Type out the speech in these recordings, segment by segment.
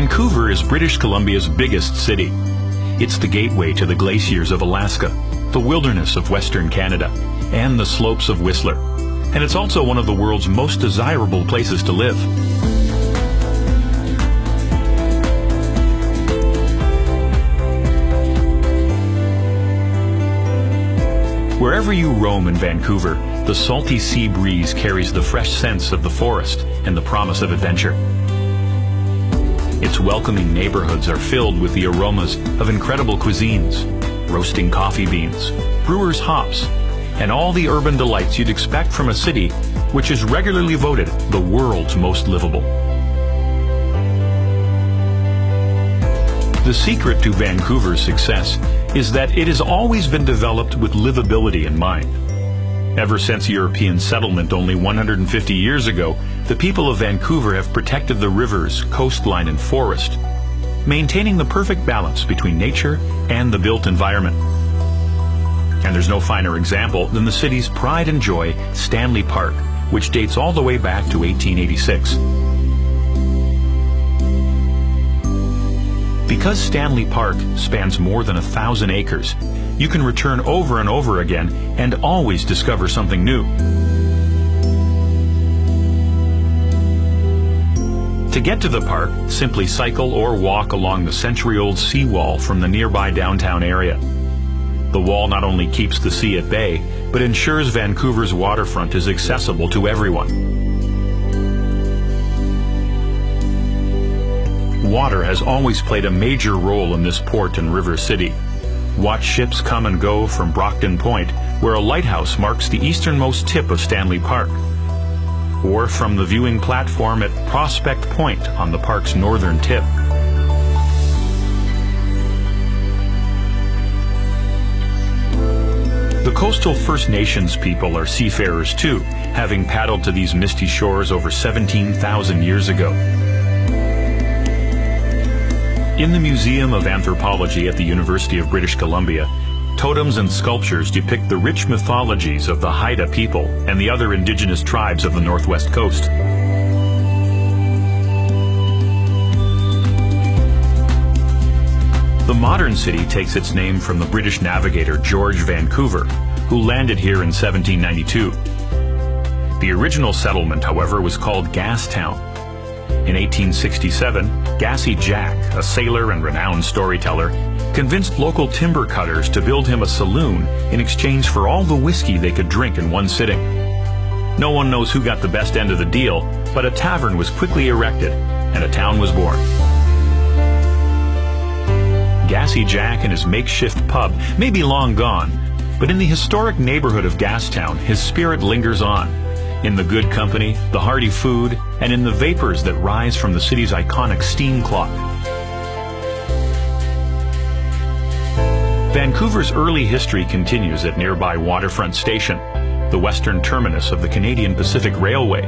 Vancouver is British Columbia's biggest city. It's the gateway to the glaciers of Alaska, the wilderness of Western Canada, and the slopes of Whistler. And it's also one of the world's most desirable places to live. Wherever you roam in Vancouver, the salty sea breeze carries the fresh scents of the forest and the promise of adventure. Its welcoming neighborhoods are filled with the aromas of incredible cuisines, roasting coffee beans, brewers' hops, and all the urban delights you'd expect from a city which is regularly voted the world's most livable. The secret to Vancouver's success is that it has always been developed with livability in mind. Ever since European settlement only 150 years ago, the people of Vancouver have protected the rivers, coastline, and forest, maintaining the perfect balance between nature and the built environment. And there's no finer example than the city's pride and joy, Stanley Park, which dates all the way back to 1886. Because Stanley Park spans more than 1,000 acres, you can return over and over again and always discover something new. To get to the park, simply cycle or walk along the century-old seawall from the nearby downtown area. The wall not only keeps the sea at bay, but ensures Vancouver's waterfront is accessible to everyone. Water has always played a major role in this port and river city. Watch ships come and go from Brockton Point, where a lighthouse marks the easternmost tip of Stanley Park, or from the viewing platform at Prospect Point on the park's northern tip. The coastal First Nations people are seafarers too, having paddled to these misty shores over 17,000 years ago. In the Museum of Anthropology at the University of British Columbia, totems and sculptures depict the rich mythologies of the Haida people and the other indigenous tribes of the Northwest Coast. The modern city takes its name from the British navigator George Vancouver, who landed here in 1792. The original settlement, however, was called Gastown. In 1867, Gassy Jack, a sailor and renowned storyteller, convinced local timber cutters to build him a saloon in exchange for all the whiskey they could drink in one sitting. No one knows who got the best end of the deal, but a tavern was quickly erected and a town was born. Gassy Jack and his makeshift pub may be long gone, but in the historic neighborhood of Gastown, his spirit lingers on, in the good company, the hearty food, and in the vapors that rise from the city's iconic steam clock. Vancouver's early history continues at nearby Waterfront Station, the western terminus of the Canadian Pacific Railway.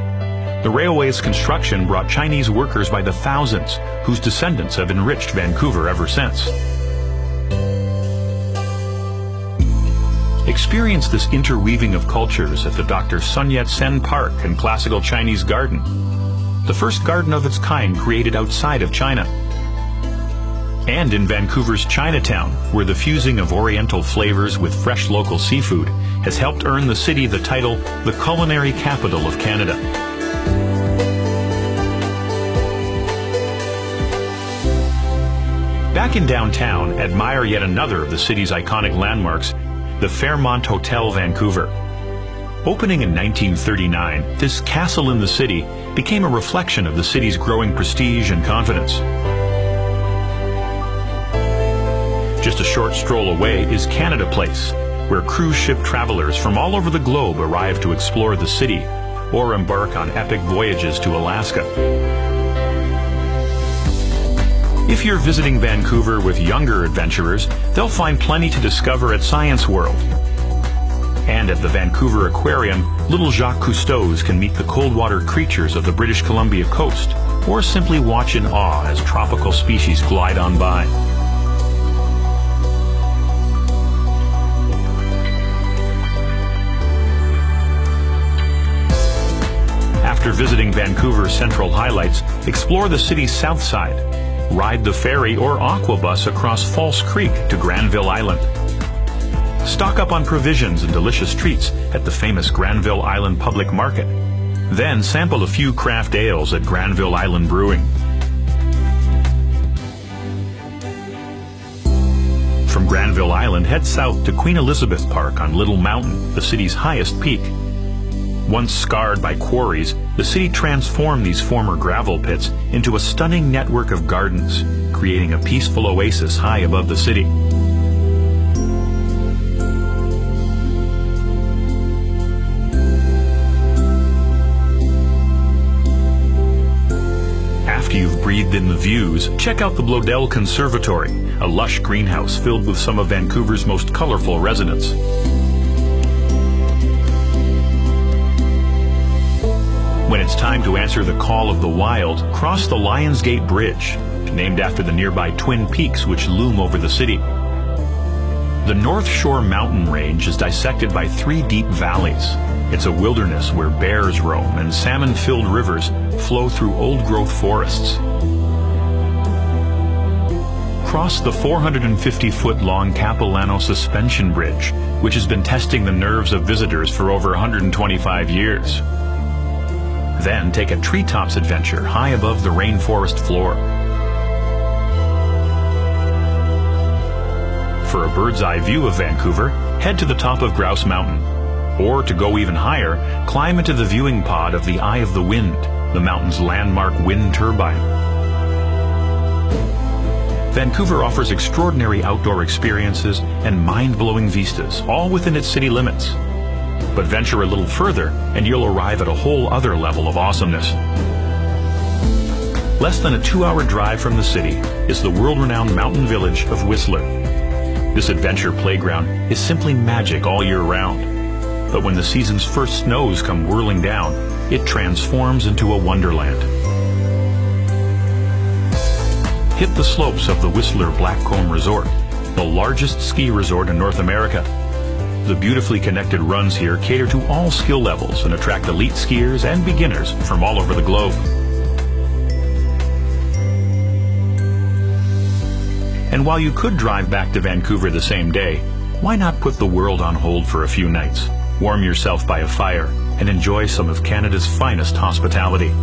The railway's construction brought Chinese workers by the thousands, whose descendants have enriched Vancouver ever since. Experience this interweaving of cultures at the Dr. Sun Yat-sen Park and Classical Chinese Garden, the first garden of its kind created outside of China. And in Vancouver's Chinatown, where the fusing of Oriental flavors with fresh local seafood has helped earn the city the title, the culinary capital of Canada. Back in downtown, admire yet another of the city's iconic landmarks, the Fairmont Hotel Vancouver. Opening in 1939, this castle in the city became a reflection of the city's growing prestige and confidence. Just a short stroll away is Canada Place, where cruise ship travelers from all over the globe arrive to explore the city or embark on epic voyages to Alaska. If you're visiting Vancouver with younger adventurers, they'll find plenty to discover at Science World. And at the Vancouver Aquarium, little Jacques Cousteaus can meet the cold water creatures of the British Columbia coast, or simply watch in awe as tropical species glide on by. After visiting Vancouver's central highlights, explore the city's south side. ride the ferry or aqua bus across False Creek to Granville Island. Stock up on provisions and delicious treats at the famous Granville Island Public Market. Then sample a few craft ales at Granville Island Brewing. From Granville Island, head south to Queen Elizabeth Park on Little Mountain, the city's highest peak. Once scarred by quarries, the city transformed these former gravel pits into a stunning network of gardens, creating a peaceful oasis high above the city. After you've breathed in the views, check out the Bloedel Conservatory, a lush greenhouse filled with some of Vancouver's most colorful residents. When it's time to answer the call of the wild, cross the Lionsgate Bridge, named after the nearby Twin Peaks which loom over the city. The North Shore mountain range is dissected by 3 deep valleys. It's a wilderness where bears roam and salmon-filled rivers flow through old-growth forests. Cross the 450-foot-long Capilano Suspension Bridge, which has been testing the nerves of visitors for over 125 years. Then take a treetops adventure high above the rainforest floor. For a bird's-eye view of Vancouver, head to the top of Grouse Mountain. Or, to go even higher, climb into the viewing pod of the Eye of the Wind, the mountain's landmark wind turbine. Vancouver offers extraordinary outdoor experiences and mind-blowing vistas, all within its city limits. But venture a little further, and you'll arrive at a whole other level of awesomeness. Less than a 2-hour drive from the city is the world-renowned mountain village of Whistler. This adventure playground is simply magic all year round. But when the season's first snows come whirling down, it transforms into a wonderland. Hit the slopes of the Whistler Blackcomb Resort, the largest ski resort in North America. The beautifully connected runs here cater to all skill levels and attract elite skiers and beginners from all over the globe. And while you could drive back to Vancouver the same day, why not put the world on hold for a few nights? Warm yourself by a fire and enjoy some of Canada's finest hospitality.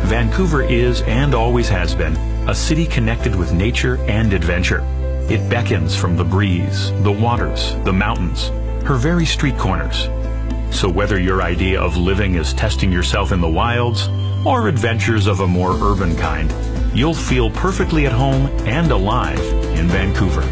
Vancouver is, and always has been, a city connected with nature and adventure. It beckons from the breeze, the waters, the mountains, her very street corners. So whether your idea of living is testing yourself in the wilds, or adventures of a more urban kind, you'll feel perfectly at home and alive in Vancouver.